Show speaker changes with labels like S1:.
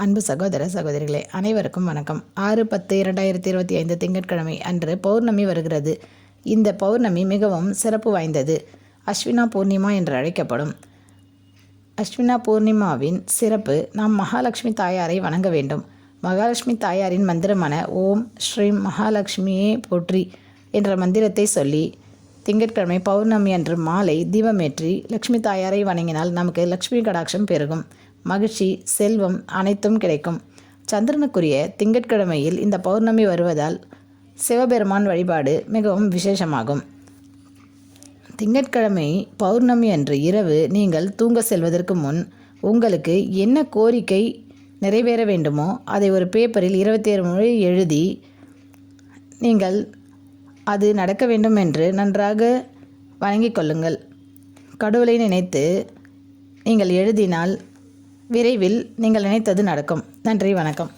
S1: அன்பு சகோதர சகோதரிகளே அனைவருக்கும் வணக்கம். 6/10/2025 திங்கட்கிழமை அன்று பௌர்ணமி வருகிறது. இந்த பௌர்ணமி மிகவும் சிறப்பு வாய்ந்தது. அஸ்வினா பூர்ணிமா என்று அழைக்கப்படும். அஸ்வினா பூர்ணிமாவின் சிறப்பு, நாம் மகாலட்சுமி தாயாரை வணங்க வேண்டும். மகாலட்சுமி தாயாரின் மந்திரமான ஓம் ஸ்ரீம் மகாலட்சுமியே போற்றி என்ற மந்திரத்தை சொல்லி திங்கட்கிழமை பௌர்ணமி அன்று மாலை தீபமேற்றி லட்சுமி தாயாரை வணங்கினால் நமக்கு லட்சுமி கடாட்சம் பெருகும். மகிழ்ச்சி, செல்வம் அனைத்தும் கிடைக்கும். சந்திரனுக்குரிய திங்கட்கிழமையில் இந்த பௌர்ணமி வருவதால் சிவபெருமான் வழிபாடு மிகவும் விசேஷமாகும். திங்கட்கிழமை பௌர்ணமி அன்று இரவு நீங்கள் தூங்க செல்வதற்கு முன் உங்களுக்கு என்ன கோரிக்கை நிறைவேற வேண்டுமோ அதை ஒரு பேப்பரில் 27 முறை எழுதி நீங்கள் அது நடக்க வேண்டும் என்று நன்றாக வணங்கிக் கொள்ளுங்கள். கடவுளை நினைத்து நீங்கள் எழுதினால் விரைவில் நீங்கள் நினைத்தது நடக்கும். நன்றி, வணக்கம்.